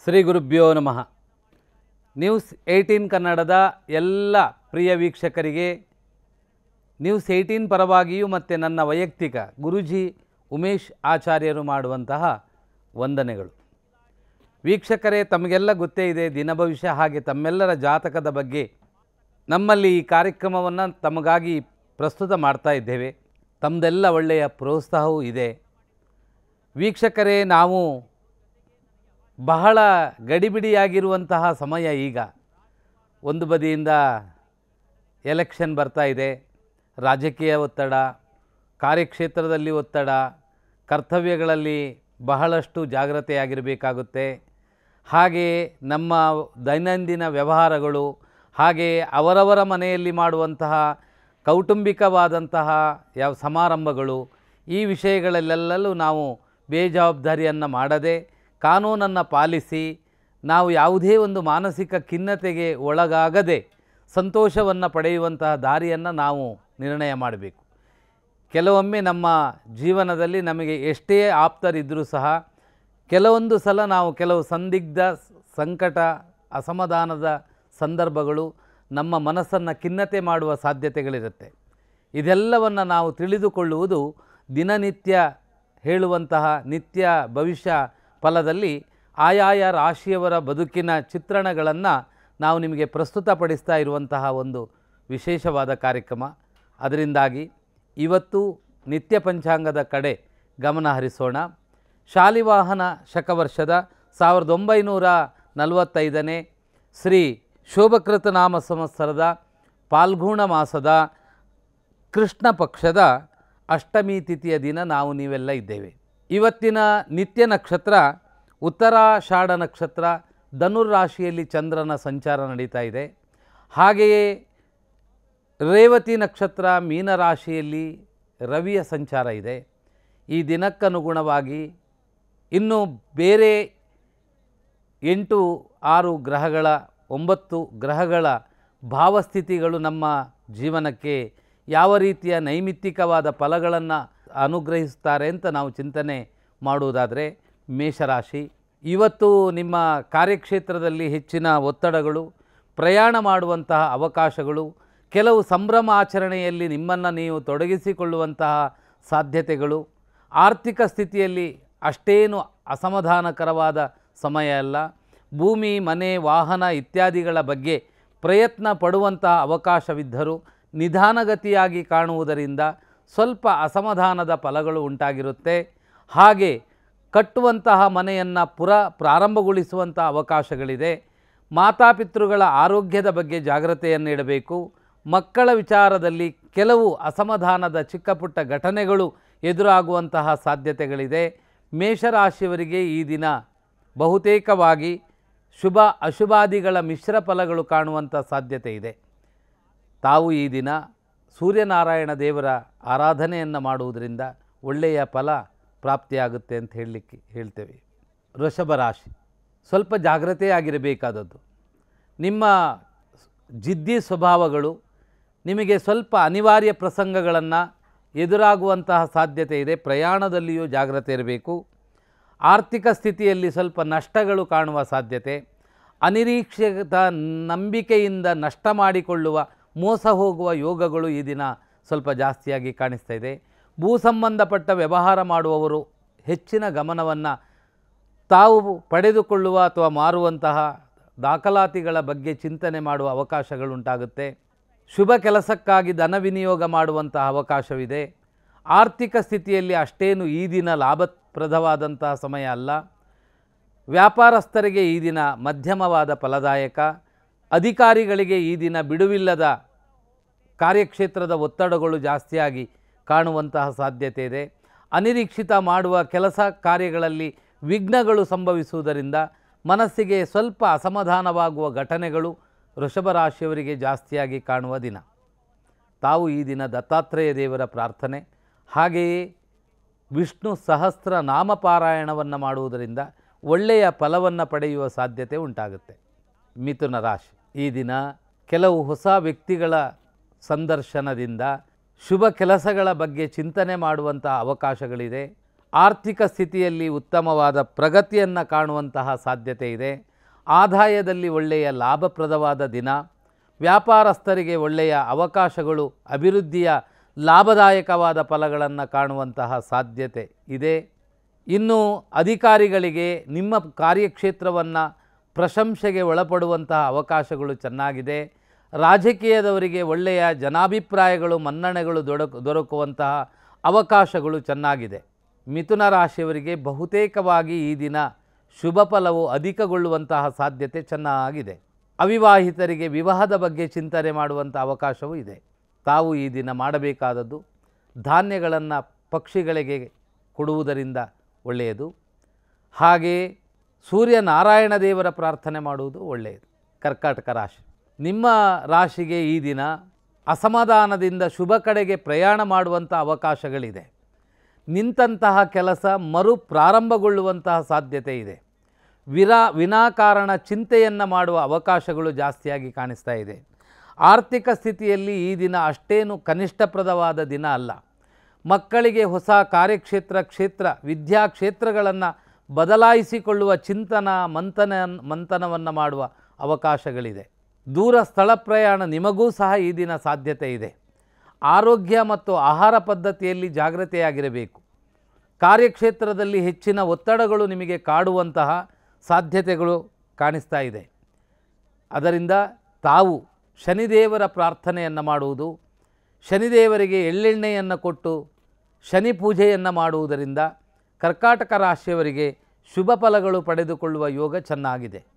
ಶ್ರೀ ಗುರುಭ್ಯೋ ನಮಃ. ನ್ಯೂಸ್18 ಕನ್ನಡದ ಎಲ್ಲ ಪ್ರಿಯ ವೀಕ್ಷಕರಿಗೆ ನ್ಯೂಸ್18 ಪರವಾಗಿಯೂ ಮತ್ತು ನನ್ನ ವೈಯಕ್ತಿಕ ಗುರುಜಿ ಉಮೇಶ್ ಆಚಾರ್ಯರು ಮಾಡುವಂತಹ ವಂದನೆಗಳು. ವೀಕ್ಷಕರೇ, ತಮಗೆಲ್ಲ ಗೊತ್ತೇ ಇದೆ ದಿನ ಭವಿಷ್ಯ ಹಾಗೆ ತಮ್ಮೆಲ್ಲರ ಜಾತಕದ ಬಗ್ಗೆ ನಮ್ಮಲ್ಲಿ ಈ ಕಾರ್ಯಕ್ರಮವನ್ನು ತಮಗಾಗಿ ಪ್ರಸ್ತುತ ಮಾಡ್ತಾ ಇದ್ದೇವೆ. ತಮ್ಮದೆಲ್ಲ ಒಳ್ಳೆಯ ಪ್ರೋತ್ಸಾಹವೂ ಇದೆ. ವೀಕ್ಷಕರೇ, ನಾವು ಬಹಳ ಗಡಿಬಿಡಿಯಾಗಿರುವಂತಹ ಸಮಯ ಈಗ. ಒಂದು ಬದಿಯಿಂದ ಎಲೆಕ್ಷನ್ ಬರ್ತಾ ಇದೆ, ರಾಜಕೀಯ ಒತ್ತಡ, ಕಾರ್ಯಕ್ಷೇತ್ರದಲ್ಲಿ ಒತ್ತಡ, ಕರ್ತವ್ಯಗಳಲ್ಲಿ ಬಹಳಷ್ಟು ಜಾಗ್ರತೆಯಾಗಿರಬೇಕಾಗುತ್ತೆ. ಹಾಗೆಯೇ ನಮ್ಮ ದೈನಂದಿನ ವ್ಯವಹಾರಗಳು, ಹಾಗೆಯೇ ಅವರವರ ಮನೆಯಲ್ಲಿ ಮಾಡುವಂತಹ ಕೌಟುಂಬಿಕವಾದಂತಹ ಯಾವ ಸಮಾರಂಭಗಳು, ಈ ವಿಷಯಗಳಲ್ಲೆಲ್ಲೂ ನಾವು ಬೇಜವಾಬ್ದಾರಿಯನ್ನು ಮಾಡದೆ ಕಾನೂನನ್ನು ಪಾಲಿಸಿ ನಾವು ಯಾವುದೇ ಒಂದು ಮಾನಸಿಕ ಖಿನ್ನತೆಗೆ ಒಳಗಾಗದೆ ಸಂತೋಷವನ್ನು ಪಡೆಯುವಂತಹ ದಾರಿಯನ್ನು ನಾವು ನಿರ್ಣಯ ಮಾಡಬೇಕು. ಕೆಲವೊಮ್ಮೆ ನಮ್ಮ ಜೀವನದಲ್ಲಿ ನಮಗೆ ಎಷ್ಟೇ ಆಪ್ತರಿದ್ದರೂ ಸಹ ಕೆಲವೊಂದು ಸಲ ನಾವು ಕೆಲವು ಸಂದಿಗ್ಧ, ಸಂಕಟ, ಅಸಮಾಧಾನದ ಸಂದರ್ಭಗಳು ನಮ್ಮ ಮನಸ್ಸನ್ನು ಖಿನ್ನತೆ ಮಾಡುವ ಸಾಧ್ಯತೆಗಳಿರುತ್ತೆ. ಇದೆಲ್ಲವನ್ನು ನಾವು ತಿಳಿದುಕೊಳ್ಳುವುದು ದಿನನಿತ್ಯ ಹೇಳುವಂತಹ ನಿತ್ಯ ಭವಿಷ್ಯ ಫಲದಲ್ಲಿ ಆಯಾಯ ರಾಶಿಯವರ ಬದುಕಿನ ಚಿತ್ರಣಗಳನ್ನು ನಾವು ನಿಮಗೆ ಪ್ರಸ್ತುತಪಡಿಸ್ತಾ ಇರುವಂತಹ ಒಂದು ವಿಶೇಷವಾದ ಕಾರ್ಯಕ್ರಮ. ಅದರಿಂದಾಗಿ ಇವತ್ತು ನಿತ್ಯ ಪಂಚಾಂಗದ ಕಡೆ ಗಮನ ಹರಿಸೋಣ. ಶಾಲಿವಾಹನ ಶಕವರ್ಷದ 1945ನೇ ಶ್ರೀ ಶೋಭಕೃತ ನಾಮ ಸಂವತ್ಸರದ ಫಾಲ್ಗುಣ ಮಾಸದ ಕೃಷ್ಣ ಪಕ್ಷದ ಅಷ್ಟಮಿ ತಿಥಿಯ ದಿನ ನಾವು ನೀವೆಲ್ಲ ಇದ್ದೇವೆ. ಇವತ್ತಿನ ನಿತ್ಯ ನಕ್ಷತ್ರ ಉತ್ತರಾಷಾಢ ನಕ್ಷತ್ರ, ಧನುರ್ರಾಶಿಯಲ್ಲಿ ಚಂದ್ರನ ಸಂಚಾರ ನಡೀತಾ ಇದೆ. ಹಾಗೆಯೇ ರೇವತಿ ನಕ್ಷತ್ರ ಮೀನರಾಶಿಯಲ್ಲಿ ರವಿಯ ಸಂಚಾರ ಇದೆ. ಈ ದಿನಕ್ಕನುಗುಣವಾಗಿ ಇನ್ನು ಬೇರೆ 8-6 ಗ್ರಹಗಳ 9 ಗ್ರಹಗಳ ಭಾವಸ್ಥಿತಿಗಳು ನಮ್ಮ ಜೀವನಕ್ಕೆ ಯಾವ ರೀತಿಯ ನೈಮಿತ್ತಿಕವಾದ ಫಲಗಳನ್ನು ಅನುಗ್ರಹಿಸುತ್ತಾರೆ ಅಂತ ನಾವು ಚಿಂತನೆ ಮಾಡುವುದಾದರೆ, ಮೇಷರಾಶಿ, ಇವತ್ತು ನಿಮ್ಮ ಕಾರ್ಯಕ್ಷೇತ್ರದಲ್ಲಿ ಹೆಚ್ಚಿನ ಒತ್ತಡಗಳು, ಪ್ರಯಾಣ ಮಾಡುವಂತಹ ಅವಕಾಶಗಳು, ಕೆಲವು ಸಂಭ್ರಮಾಚರಣೆಯಲ್ಲಿ ನಿಮ್ಮನ್ನು ನೀವು ತೊಡಗಿಸಿಕೊಳ್ಳುವಂತಹ ಸಾಧ್ಯತೆಗಳು, ಆರ್ಥಿಕ ಸ್ಥಿತಿಯಲ್ಲಿ ಅಷ್ಟೇನು ಅಸಮಾಧಾನಕರವಾದ ಸಮಯ ಅಲ್ಲ. ಭೂಮಿ, ಮನೆ, ವಾಹನ ಇತ್ಯಾದಿಗಳ ಬಗ್ಗೆ ಪ್ರಯತ್ನ ಪಡುವಂತಹ ಅವಕಾಶವಿದ್ದರೂ ನಿಧಾನಗತಿಯಾಗಿ ಕಾಣುವುದರಿಂದ ಸ್ವಲ್ಪ ಅಸಮಾಧಾನದ ಫಲಗಳು ಉಂಟಾಗಿರುತ್ತೆ. ಹಾಗೆ ಕಟ್ಟುವಂತಹ ಮನೆಯನ್ನು ಪ್ರಾರಂಭಗೊಳಿಸುವಂಥ ಅವಕಾಶಗಳಿದೆ. ಮಾತಾಪಿತೃಗಳ ಆರೋಗ್ಯದ ಬಗ್ಗೆ ಜಾಗ್ರತೆಯನ್ನು ಇಡಬೇಕು. ಮಕ್ಕಳ ವಿಚಾರದಲ್ಲಿ ಕೆಲವು ಅಸಮಾಧಾನದ ಚಿಕ್ಕಪುಟ್ಟ ಘಟನೆಗಳು ಎದುರಾಗುವಂತಹ ಸಾಧ್ಯತೆಗಳಿದೆ. ಮೇಷರಾಶಿಯವರಿಗೆ ಈ ದಿನ ಬಹುತೇಕವಾಗಿ ಶುಭ ಅಶುಭಾದಿಗಳ ಮಿಶ್ರ ಫಲಗಳು ಕಾಣುವಂಥ ಸಾಧ್ಯತೆ ಇದೆ. ತಾವು ಈ ದಿನ ಸೂರ್ಯನಾರಾಯಣ ದೇವರ ಆರಾಧನೆಯನ್ನು ಮಾಡುವುದರಿಂದ ಒಳ್ಳೆಯ ಫಲ ಪ್ರಾಪ್ತಿಯಾಗುತ್ತೆ ಅಂತ ಹೇಳ್ತೇವೆ. ವೃಷಭ ರಾಶಿ, ಸ್ವಲ್ಪ ಜಾಗ್ರತೆಯಾಗಿರಬೇಕಾದದ್ದು. ನಿಮ್ಮ ಜಿದ್ದಿ ಸ್ವಭಾವಗಳು ನಿಮಗೆ ಸ್ವಲ್ಪ ಅನಿವಾರ್ಯ ಪ್ರಸಂಗಗಳನ್ನು ಎದುರಾಗುವಂತಹ ಸಾಧ್ಯತೆ ಇದೆ. ಪ್ರಯಾಣದಲ್ಲಿಯೂ ಜಾಗ್ರತೆ ಇರಬೇಕು. ಆರ್ಥಿಕ ಸ್ಥಿತಿಯಲ್ಲಿ ಸ್ವಲ್ಪ ನಷ್ಟಗಳು ಕಾಣುವ ಸಾಧ್ಯತೆ, ಅನಿರೀಕ್ಷಿತ ನಂಬಿಕೆಯಿಂದ ನಷ್ಟ ಮಾಡಿಕೊಳ್ಳುವ, ಮೋಸ ಹೋಗುವ ಯೋಗಗಳು ಈ ದಿನ ಸ್ವಲ್ಪ ಜಾಸ್ತಿಯಾಗಿ ಕಾಣಿಸ್ತಾ ಇದೆ. ಭೂ ಸಂಬಂಧಪಟ್ಟ ವ್ಯವಹಾರ ಮಾಡುವವರು ಹೆಚ್ಚಿನ ಗಮನವನ್ನು ತಾವು ಪಡೆದುಕೊಳ್ಳುವ ಅಥವಾ ಮಾರುವಂತಹ ದಾಖಲಾತಿಗಳ ಬಗ್ಗೆ ಚಿಂತನೆ ಮಾಡುವ ಅವಕಾಶಗಳುಂಟಾಗುತ್ತೆ. ಶುಭ ಕೆಲಸಕ್ಕಾಗಿ ಧನ ವಿನಿಯೋಗ ಮಾಡುವಂತಹ ಅವಕಾಶವಿದೆ. ಆರ್ಥಿಕ ಸ್ಥಿತಿಯಲ್ಲಿ ಅಷ್ಟೇನು ಈ ದಿನ ಲಾಭಪ್ರದವಾದಂತಹ ಸಮಯ ಅಲ್ಲ. ವ್ಯಾಪಾರಸ್ಥರಿಗೆ ಈ ದಿನ ಮಧ್ಯಮವಾದ ಫಲದಾಯಕ. ಅಧಿಕಾರಿಗಳಿಗೆ ಈ ದಿನ ಬಿಡುವಿಲ್ಲದ ಕಾರ್ಯಕ್ಷೇತ್ರದ ಒತ್ತಡಗಳು ಜಾಸ್ತಿಯಾಗಿ ಕಾಣುವಂತಹ ಸಾಧ್ಯತೆ ಇದೆ. ಅನಿರೀಕ್ಷಿತ ಮಾಡುವ ಕೆಲಸ ಕಾರ್ಯಗಳಲ್ಲಿ ವಿಘ್ನಗಳು ಸಂಭವಿಸುವುದರಿಂದ ಮನಸ್ಸಿಗೆ ಸ್ವಲ್ಪ ಅಸಮಾಧಾನವಾಗುವ ಘಟನೆಗಳು ವೃಷಭ ರಾಶಿಯವರಿಗೆ ಜಾಸ್ತಿಯಾಗಿ ಕಾಣುವ ದಿನ. ತಾವು ಈ ದಿನ ದತ್ತಾತ್ರೇಯ ದೇವರ ಪ್ರಾರ್ಥನೆ, ಹಾಗೆಯೇ ವಿಷ್ಣು ಸಹಸ್ರ ನಾಮಪಾರಾಯಣವನ್ನು ಮಾಡುವುದರಿಂದ ಒಳ್ಳೆಯ ಫಲವನ್ನು ಪಡೆಯುವ ಸಾಧ್ಯತೆ ಉಂಟಾಗುತ್ತೆ. ಮಿಥುನ ರಾಶಿ, ಈ ದಿನ ಕೆಲವು ಹೊಸ ವ್ಯಕ್ತಿಗಳ ಸಂದರ್ಶನದಿಂದ ಶುಭ ಕೆಲಸಗಳ ಬಗ್ಗೆ ಚಿಂತನೆ ಮಾಡುವಂಥ ಅವಕಾಶಗಳಿದೆ. ಆರ್ಥಿಕ ಸ್ಥಿತಿಯಲ್ಲಿ ಉತ್ತಮವಾದ ಪ್ರಗತಿಯನ್ನು ಕಾಣುವಂತಹ ಸಾಧ್ಯತೆ ಇದೆ. ಆದಾಯದಲ್ಲಿ ಒಳ್ಳೆಯ ಲಾಭಪ್ರದವಾದ ದಿನ. ವ್ಯಾಪಾರಸ್ಥರಿಗೆ ಒಳ್ಳೆಯ ಅವಕಾಶಗಳು, ಅಭಿವೃದ್ಧಿಯ ಲಾಭದಾಯಕವಾದ ಫಲಗಳನ್ನು ಕಾಣುವಂತಹ ಸಾಧ್ಯತೆ ಇದೆ. ಇನ್ನು ಅಧಿಕಾರಿಗಳಿಗೆ ನಿಮ್ಮ ಕಾರ್ಯಕ್ಷೇತ್ರವನ್ನು ಪ್ರಶಂಸೆಗೆ ಒಳಪಡುವಂತಹ ಅವಕಾಶಗಳು ಚೆನ್ನಾಗಿದೆ. ರಾಜಕೀಯದವರಿಗೆ ಒಳ್ಳೆಯ ಜನಾಭಿಪ್ರಾಯಗಳು, ಮನ್ನಣೆಗಳು ದೊರಕುವಂತಹ ಅವಕಾಶಗಳು ಚೆನ್ನಾಗಿದೆ. ಮಿಥುನ ರಾಶಿಯವರಿಗೆ ಬಹುತೇಕವಾಗಿ ಈ ದಿನ ಶುಭ ಫಲವು ಅಧಿಕಗೊಳ್ಳುವಂತಹ ಸಾಧ್ಯತೆ ಚೆನ್ನಾಗಿದೆ. ಅವಿವಾಹಿತರಿಗೆ ವಿವಾಹದ ಬಗ್ಗೆ ಚಿಂತನೆ ಮಾಡುವಂಥ ಅವಕಾಶವೂ ಇದೆ. ತಾವು ಈ ದಿನ ಮಾಡಬೇಕಾದದ್ದು ಧಾನ್ಯಗಳನ್ನು ಪಕ್ಷಿಗಳಿಗೆ ಕೊಡುವುದರಿಂದ ಒಳ್ಳೆಯದು. ಹಾಗೆಯೇ ಸೂರ್ಯನಾರಾಯಣ ದೇವರ ಪ್ರಾರ್ಥನೆ ಮಾಡುವುದು ಒಳ್ಳೆಯದು. ಕರ್ಕಾಟಕ ರಾಶಿ, ನಿಮ್ಮ ರಾಶಿಗೆ ಈ ದಿನ ಅಸಮಾಧಾನದಿಂದ ಶುಭ ಕಡೆಗೆ ಪ್ರಯಾಣ ಮಾಡುವಂಥ ಅವಕಾಶಗಳಿದೆ. ನಿಂತಹ ಕೆಲಸ ಮರು ಪ್ರಾರಂಭಗೊಳ್ಳುವಂತಹ ಸಾಧ್ಯತೆ ಇದೆ. ವಿನಾಕಾರಣ ಚಿಂತೆಯನ್ನು ಮಾಡುವ ಅವಕಾಶಗಳು ಜಾಸ್ತಿಯಾಗಿ ಕಾಣಿಸ್ತಾ ಇದೆ. ಆರ್ಥಿಕ ಸ್ಥಿತಿಯಲ್ಲಿ ಈ ದಿನ ಅಷ್ಟೇನು ಕನಿಷ್ಠಪ್ರದವಾದ ದಿನ ಅಲ್ಲ. ಮಕ್ಕಳಿಗೆ ಹೊಸ ಕಾರ್ಯಕ್ಷೇತ್ರ ವಿದ್ಯಾಕ್ಷೇತ್ರಗಳನ್ನು ಬದಲಾಯಿಸಿಕೊಳ್ಳುವ ಮಂಥನವನ್ನು ಮಾಡುವ ಅವಕಾಶಗಳಿದೆ. ದೂರ ಸ್ಥಳ ಪ್ರಯಾಣ ನಿಮಗೂ ಸಹ ಈ ದಿನ ಸಾಧ್ಯತೆ ಇದೆ. ಆರೋಗ್ಯ ಮತ್ತು ಆಹಾರ ಪದ್ಧತಿಯಲ್ಲಿ ಜಾಗ್ರತೆಯಾಗಿರಬೇಕು. ಕಾರ್ಯಕ್ಷೇತ್ರದಲ್ಲಿ ಹೆಚ್ಚಿನ ಒತ್ತಡಗಳು ನಿಮಗೆ ಕಾಡುವಂತಹ ಸಾಧ್ಯತೆಗಳು ಕಾಣಿಸ್ತಾ ಇದೆ. ಅದರಿಂದ ತಾವು ಶನಿದೇವರ ಪ್ರಾರ್ಥನೆಯನ್ನು ಮಾಡುವುದು, ಶನಿದೇವರಿಗೆ ಎಳ್ಳೆಣ್ಣೆಯನ್ನು ಕೊಟ್ಟು ಶನಿ ಪೂಜೆಯನ್ನು ಮಾಡುವುದರಿಂದ ಕರ್ಕಾಟಕ ರಾಶಿಯವರಿಗೆ ಶುಭ ಫಲಗಳು ಪಡೆದುಕೊಳ್ಳುವ ಯೋಗ ಚೆನ್ನಾಗಿದೆ.